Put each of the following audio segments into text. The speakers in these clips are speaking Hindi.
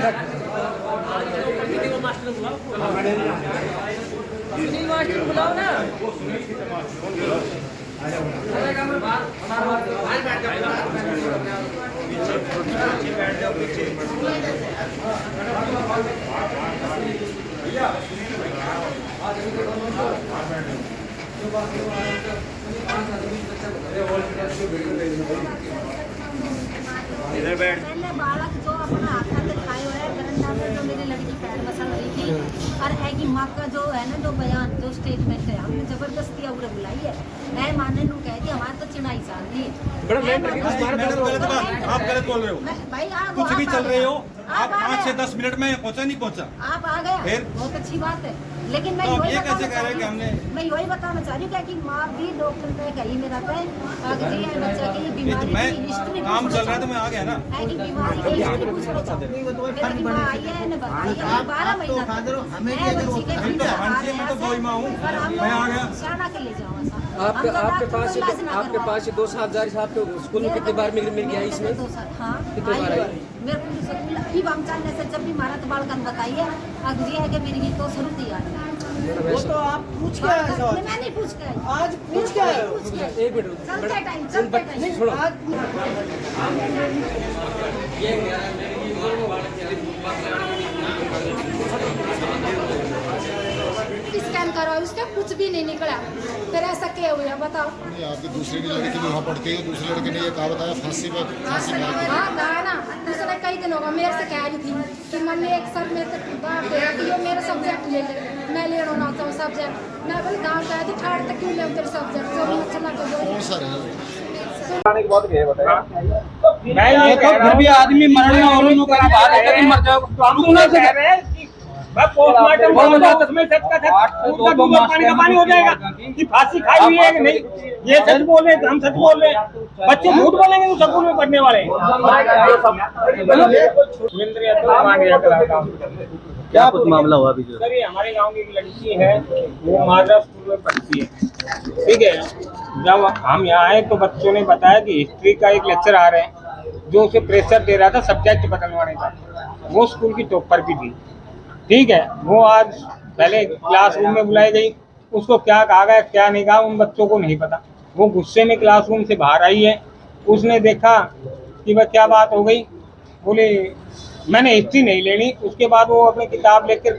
सुनील मास्टर बुलाओ ना। इधर बैठ। पहले बालक जो अपना हाथ दिखाए हुए है बरंडा में जो मेरी लड़की पैर मसल रही थी और है कि माँ का जो है ना जो बयान जो स्टेटमेंट है हमने जबरदस्ती उड़े बुलाई है। मैं माने नू कहती हमारे तो चिनाई चाल रही है। आप गलत बोल रहे हो भाई आप कुछ भी चल रहे हो। आप आ 5 से गए। 10 मिनट में पहुंचा नहीं पहुंचा। आप आ गए फिर? बहुत अच्छी बात है लेकिन मैं तो आप वही ये कैसे बताना कह रहे हैं कि चाह हमने मैं वही बताना चाह रही हूँ कि माँ भी डॉक्टर ने कही मेरा पे जी है बच्चा की ये तो बीमारी मैं की हिस्ट्री काम चल रहा है तो मैं आ गया ना। है कि बीमारी की हिस्ट्री पूछना चाहती हूँ। मेरी माँ आई है ने बताई है 12 महीना तक मैं बच्ची के फिर तो भांजी में तो कोई माँ हूँ मैं आ गया। शाना के ले जाओ आपके पास 2 साल जारी साहब के स्कूल में कितनी बार मिल गया इसमें? 2 साल हाँ कितनी बार आई? मेरे को स्कूल हम चलने से जब भी मारा तो बालकन बताइए अब जी है कि मेरी तो शुरू थी आज वो तो आप पूछ के आए सवाल। मैं नहीं पूछ के आई आज पूछ के आए हो। एक मिनट चलते टाइम छोड़ो। आज स्कैन करवाओ उसका कुछ भी नहीं निकला फिर ऐसा क्या हुआ बताओ। नहीं, आपकी दूसरी लड़की भी वहाँ पढ़ती है। दूसरी लड़की ने ये कहा बताया फांसी मार के। हाँ ना दूसरा कई दिन होगा मेरे से कह रही थी कि मम्मी एक सर में बाप है कि ये मेरा सब्जेक्ट ले ले मैं ले रहा हूँ सब्जेक्ट मैं बोले गाँव का थी थर्ड तक क्यों ले तेरे सब्जेक्ट जो भी अच्छा लगा कौन सा रहे? मैं ये कह रहा हूँ फिर भी आदमी मरने और उन्होंने करा बात है कि मर जाओ तो हम ना कह रहे हैं कि मैं पोस्टमार्टम बोलूंगा तो उसमें सच का पानी का पानी हो जाएगा कि फांसी खाई हुई है कि नहीं। ये सच बोल रहे हैं हम सच बोल रहे हैं। बच्चे झूठ बोलेंगे तो स्कूल में पढ़ने वाले सुरेंद्र यादव मांडविया कलाकार। क्या कुछ मामला हुआ अभी जो? सर ये हमारे गांव की एक लड़की है वो माजरा स्कूल में पढ़ती है ठीक है। जब हम यहाँ आए तो बच्चों ने बताया कि हिस्ट्री का एक लेक्चर आ रहे हैं जो उसे प्रेशर दे रहा था सब्जेक्ट बदलवाने का। वो स्कूल की टॉपर भी थी ठीक है। वो आज पहले क्लासरूम में बुलाई गई उसको क्या कहा गया क्या नहीं कहा उन बच्चों को नहीं पता। वो गुस्से में क्लासरूम से बाहर आई है। उसने देखा कि वह क्या बात हो गई बोले मैंने हिस्ट्री नहीं लेनी। उसके बाद वो अपनी किताब लेकर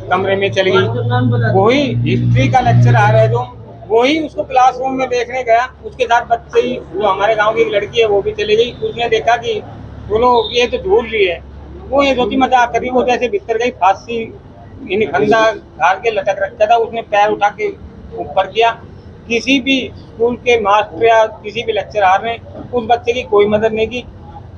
कमरे में चली गई। वही हिस्ट्री का लेक्चर आ रहा है जो वही उसको क्लासरूम में देखने गया। उसके साथ बच्चे ही जो हमारे गांव की एक लड़की है वो भी चली गई। उसने देखा कि बोलो ये तो झूल रही है। वो ये रोटी मजाक करी वो जैसे भीतर गई फांसी इन खंदा घाल के लटक रखा था। उसने पैर उठा के ऊपर किया। किसी भी स्कूल के मास्टर या किसी भी लेक्चरर ने उस बच्चे की कोई मदद नहीं की।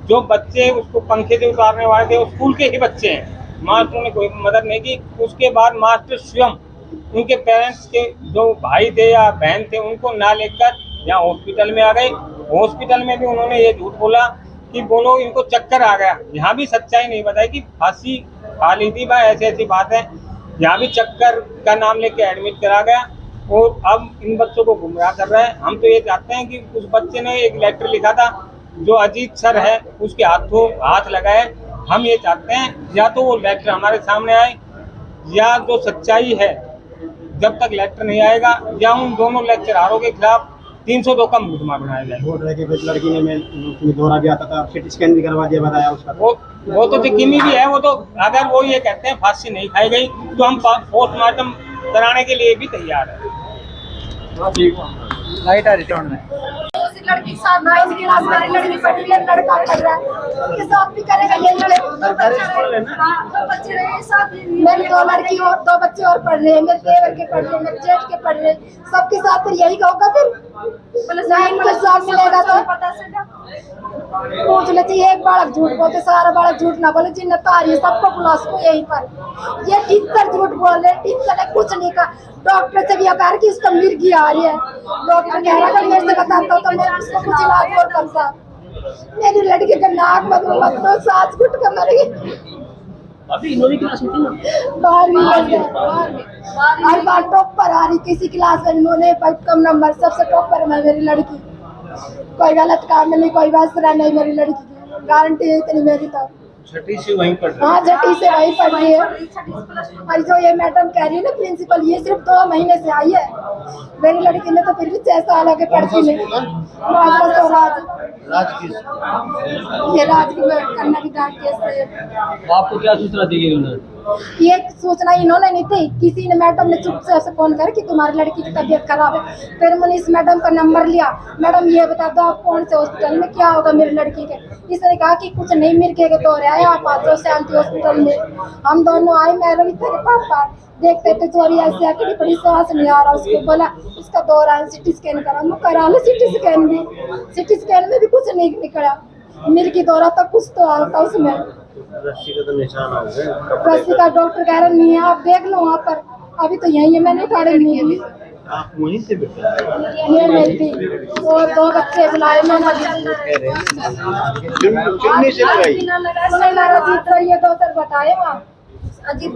जो बच्चे उसको पंखे से उतारने वाले थे वो स्कूल के ही बच्चे हैं। मास्टरों ने कोई मदद नहीं की। उसके बाद मास्टर स्वयं उनके पेरेंट्स के जो भाई थे या बहन थे उनको ना लेकर यहाँ हॉस्पिटल में आ गए। हॉस्पिटल में भी उन्होंने ये झूठ बोला कि बोलो इनको चक्कर आ गया। यहाँ भी सच्चाई नहीं बताई कि फांसी खा ली थी भाई ऐसी ऐसी बात है। यहाँ भी चक्कर का नाम लेके एडमिट करा गया और अब इन बच्चों को गुमराह कर रहा है। हम तो ये चाहते हैं कि उस बच्चे ने एक लेटर लिखा था जो अजीत सर है उसके हाथों हाथ लगाए। हम ये चाहते हैं या तो वो लेटर हमारे सामने आए या जो सच्चाई है जब तक लेटर नहीं आएगा या उन दोनों लेक्चररों के खिलाफ 302 का मुकदमा बनाया जाए। बोल रहे कि लड़की ने मैं दौरा भी आता था सिटी स्कैन भी करवा दिया बताया उसका। वो तो यकीनी भी है। वो तो अगर वो ये कहते हैं फांसी नहीं खाई गई तो हम पोस्टमार्टम कराने के लिए भी तैयार है। लाइट आ रही है में लड़की साथ 9th क्लास में लड़की पढ़ी ले लड़का पढ़ रहा है उसके साथ भी करेगा ये लड़के दो बच्चे रहे साथ मेरी 2 लड़की और 2 बच्चे और पढ़ रहे हैं मेरे देवर के पढ़ रहे हैं मेरे जेठ के पढ़ रहे हैं सबके साथ फिर यही होगा फिर लाइन के साथ मिलेगा तो पता चलेगा। पूछ लेती एक बालक झूठ बोलते सारा बालक झूठ ना बोले जिन तारी सबको बुला सको यहीं पर ये टीचर झूठ बोल रहे टीचर ने कुछ नहीं कहा। डॉक्टर से भी कहा कि इसका मिर्गी आ रही है। डॉक्टर कह रहा है मेरे से बताता तो मैं उसको कुछ इलाज और कर सकता। मेरी लड़की का नाक मत सांस घुट कर मर गई। अभी इन्होंने क्लास में थी ना 12वीं हर बार टॉपर आ रही किसी क्लास में इन्होंने कम नंबर सबसे टॉपर में मेरी लड़की। कोई गलत काम में नहीं कोई वैसरा नहीं मेरी लड़की की गारंटी है इतनी मेरी तो। छठी से वहीं पढ़ रहे हाँ छठी से वही पढ़ रही है। और जो ये मैडम कह रही है ना प्रिंसिपल, ये सिर्फ 2 महीने से आई है। मेरी लड़की ने तो फिर भी 6 साल आगे पढ़ती नहीं। ये राज की कन्या की डांट केस से आपको क्या सूचना दी गई उन्होंने? ये सूचना इन्होंने नहीं थी, किसी ने मैडम ने चुप से फोन कर कि तुम्हारी लड़की की तबीयत खराब है। फिर मैंने इस मैडम का नंबर लिया, मैडम ये बता दो आप कौन से हॉस्पिटल में, क्या होगा मेरी लड़की के। इसने कहा कि कुछ नहीं, मिर्गे के दौरे आए, आप आ जाओ शांति हॉस्पिटल में। हम दोनों आए, मैं रविता के पापा देखते थे चोरी ऐसी आके बड़ी सांस नहीं आ रहा। उसको बोला उसका दौरा है, सिटी स्कैन करा, मैं करा लो सिटी स्कैन भी। सिटी स्कैन में भी कुछ नहीं निकला, मिर्गी दौरा तक कुछ तो आता उसमें। रस्सी का तो निशान हो गया। रस्सी का डॉक्टर कह रहे नहीं है, आप देख लो वहाँ पर, अभी तो यही है, मैंने उठाड़े नहीं हुई। आप वहीं से बेटा ये नहीं थी, और 2 बच्चे बुलाए मैंने। चुन्नी से लगाई जीत रही है 2 सर बताए वहाँ अजीत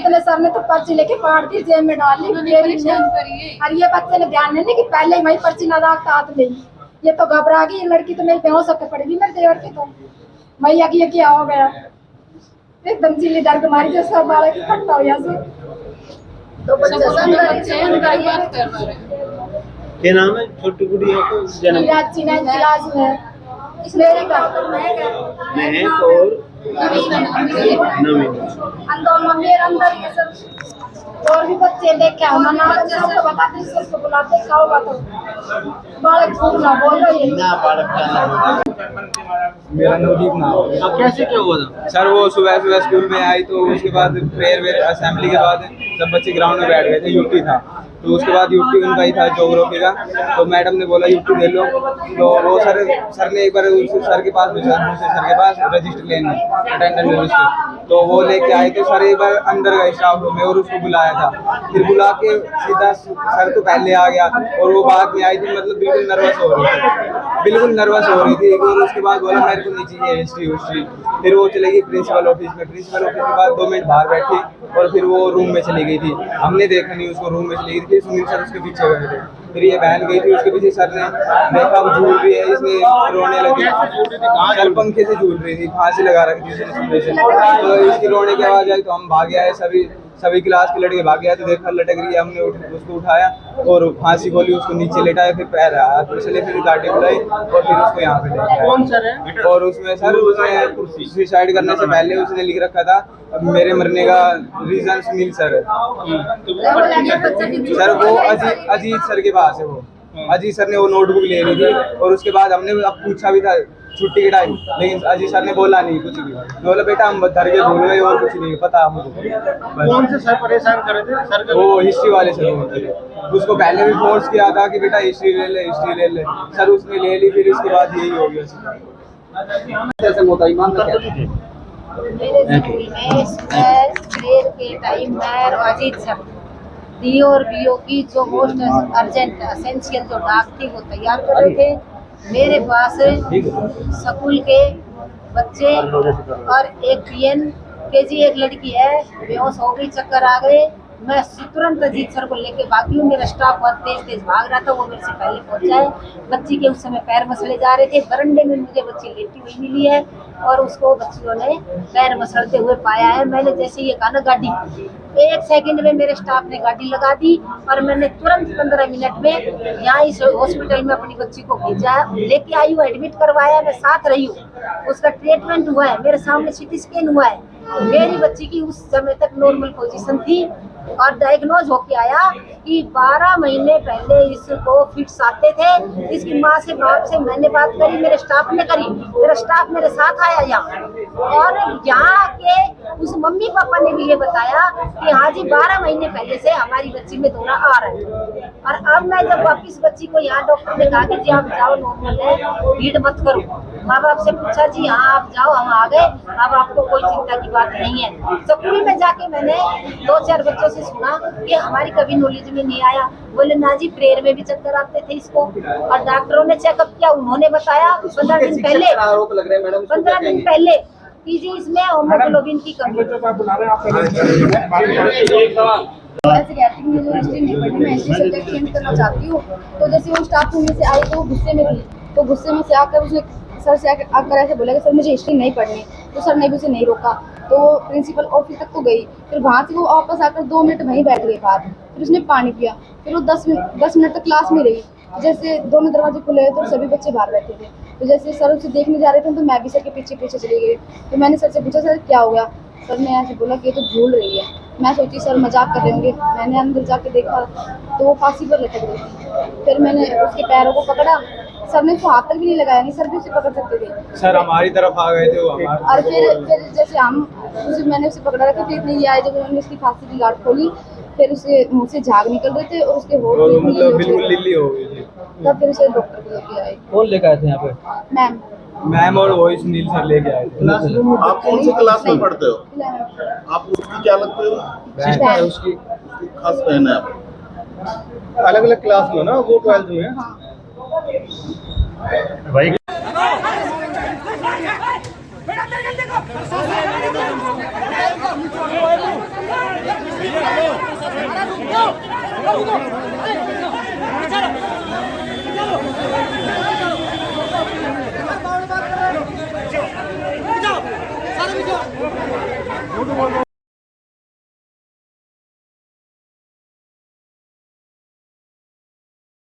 ने सर ने तो पर्ची लेके फाड़ दी, जेब में डाल ली। और ये बच्चे ने ध्यान नहीं कि पहले ही वही पर्ची न रखता हाथ में। ये तो घबरा गई लड़की, तो मेरी बेहोश होकर पड़ेगी मेरे देवर की। तो मैया की ये क्या हो गया, एकदम चिल्ली डर मारी जो सब बालक इकट्ठा हो यहाँ से। तो क्या नाम है छोटी गुड़िया को जन्म प्राची ने क्लास में मेरे का महक और नवीन अंदर मम्मी अंदर ये सब और भी बच्चे देखे हम ना सबको बताते सबको बुलाते खाओ बातो बालक झूठ ना बोल रही है। ना बालक का नाम मेरा नवदीप नाम है। अब कैसे क्या हुआ था? सर वो सुबह सुबह स्कूल में आई, तो उसके बाद प्रेयर वेयर असेंबली के बाद सब बच्चे ग्राउंड में बैठ गए थे। यूटी था, तो उसके बाद यूटी उनका ही था ज्योग्राफी का। तो मैडम ने बोला यूटी ले लो, तो वो सर ने एक बार सर के पास भेजा, सर के पास रजिस्टर लेने, अटेंडेंस रजिस्टर। तो वो लेके आए, तो सर एक बार अंदर गए स्टाफ रूम में और उसको बुलाया था। फिर बुला के सीधा सर तो पहले आ गया और वो बाद में आई थी, मतलब बिल्कुल नर्वस हो रही थी, बिल्कुल नर्वस हो रही थी। और उसके बाद बोला मेरे को नहीं चाहिए हिस्ट्री। फिर वो चले गई प्रिंसिपल ऑफिस में। प्रिंसिपल ऑफिस के बाद 2 मिनट बाहर बैठी और फिर वो रूम में चली गई थी। हमने देखा नहीं उसको, रूम में चली गई थी। फिर सुनील सर उसके पीछे गए थे, फिर ये बहन गई थी उसके पीछे। सर ने देखा वो झूल रही है, इसने रोने लगी। सर पंखे से झूल रही थी, फांसी लगा रखी थी उसने। तो इसकी रोने की आवाज आई तो हम भागे आए, सभी क्लास के लड़के भाग गया। तो देखा लटक रही है, हमने उसको उठाया और फांसी खोली, उसको नीचे लेटाया, फिर पैर आया, फिर गाड़ी बुलाई और फिर उसको यहाँ पे ले आया। कौन सर है? और उसमें सर उसने सुसाइड करने से पहले उसने लिख रखा था मेरे मरने का रीजन सुनील सर है। सर वो अजीत सर के पास है, वो अजीत सर ने वो नोटबुक ले ली थी। और उसके बाद हमने अब पूछा भी था छुट्टी के टाइम, लेकिन अजीत सर ने बोला नहीं कुछ भी। बोला बेटा हम धर के भूल गए और कुछ नहीं पता हमको। कौन से सर परेशान कर रहे थे? सर वो हिस्ट्री वाले सर होते थे, उसको पहले भी फोर्स किया था कि बेटा हिस्ट्री ले ले। सर उसने ले ली, फिर इसके बाद यही हो गया। कैसे होता है ईमान क्या? मेरे स्कूल में सुबह प्रेयर के टाइम मैं और अजीत सर डी और बीओ की जो मोस्ट अर्जेंट एसेंशियल जो डाक थी वो तैयार कर रहे थे। मेरे पास स्कूल के बच्चे और एक पीएन केजी एक लड़की है, बेहोश हो गई, चक्कर आ गए। मैं तुरंत अजीत सर को लेके भागी हूँ। मेरा स्टाफ बहुत तेज भाग रहा था, वो मेरे से पहले पहुंचा है। बच्ची के उस समय पैर मसले जा रहे थे, बरंडे में मुझे बच्ची लेटी हुई मिली है और उसको बच्चियों ने पैर मसलते हुए पाया है। मैंने जैसे ये कहा ना गाड़ी, 1 सेकंड में मेरे स्टाफ ने गाड़ी लगा दी और मैंने तुरंत 15 मिनट में यहाँ इस हॉस्पिटल में अपनी बच्ची को भेजा है, लेके आई हूँ, एडमिट करवाया, मैं साथ रही हूँ, उसका ट्रीटमेंट हुआ है, मेरे सामने सिटी स्कैन हुआ है। मेरी बच्ची की उस समय तक नॉर्मल पोजीशन थी और डायग्नोज होके आया कि 12 महीने पहले इसको फिट्स आते थे। इसकी माँ से बाप से मैंने बात करी, मेरे स्टाफ ने करी, मेरा स्टाफ मेरे साथ आया यहाँ और यहाँ के उस मम्मी पापा ने भी ये बताया कि हाँ जी 12 महीने पहले से हमारी बच्ची में दौरा आ रहा है। और अब मैं जब वापिस बच्ची को यहाँ डॉक्टर ने कहा कि जी आप जाओ नॉर्मल है, भीड़ मत करो, माँ बाप से पूछा जी हाँ आप जाओ, हम आ गए, अब आपको कोई चिंता की बात नहीं है। स्कूल में जाके मैंने 2-4 बच्चों से सुना कि हमारी कभी नॉलेज में नहीं आया। बोले ना जी प्रेयर में भी चक्कर आते थे इसको, और डॉक्टरों ने चेकअप किया, उन्होंने बताया 15 दिन पहले 15 दिन पहले कि जी इसमें होमोग्लोबिन की कमी। ऐसे कहती हूँ मुझे हिस्ट्री नहीं पढ़ी, मैं हिस्ट्री सब्जेक्ट चेंज करना चाहती हूँ। तो जैसे वो स्टाफ रूम में से आई तो वो गुस्से में थी, तो गुस्से में से आकर उसने सर से आकर ऐसे बोला कि सर मुझे हिस्ट्री नहीं पढ़नी, तो सर ने भी उसे नहीं रोका। तो प्रिंसिपल ऑफिस तक तो गई, फिर वहाँ से वो वापस आकर 2 मिनट वहीं बैठ गई बाहर, फिर उसने पानी पिया, फिर वो 10 मिनट तक क्लास में रही। जैसे दोनों दरवाजे खुले तो सभी बच्चे बाहर बैठे थे, तो जैसे सर उसे देखने जा रहे थे तो मैं भी सर के पीछे पीछे चली गई। तो मैंने सर से पूछा, सर क्या हो गया? सर ने ऐसे बोला कि ये तो झूल रही है। मैं सोची सर मजाक कर रहे होंगे, मैंने अंदर जाके देखा तो वो फांसी पर लटक रही थी। फिर मैंने उसके पैरों को पकड़ा, सर ने उसको हाथ तक भी नहीं लगाया, नहीं सर भी उसे पकड़ सकते थे। सर हमारी तरफ आ गए थे वो हमारे। और फिर जैसे मैंने उसे पकड़ा रखा, फिर इतनी ये आए जब उन्होंने उसकी फांसी की गांठ खोली, फिर उसके मुंह से झाग निकल रहे थे और उसके होठ और भी मतलब बिल्कुल लिल्ली हो गई थी। तब फिर उसे डॉक्टर को लेके आए। कौन लेकर आए थे यहाँ पे? मैम मैम और वही सुनील सर लेके आए थे। आप कौन सी क्लास में पढ़ते हो? 11th। आप उसकी क्या लगते हो? सिस्टर है उसकी। खास बहन है आप। अलग अलग क्लास में ना, वो 12th में है। हाँ। भाई चलो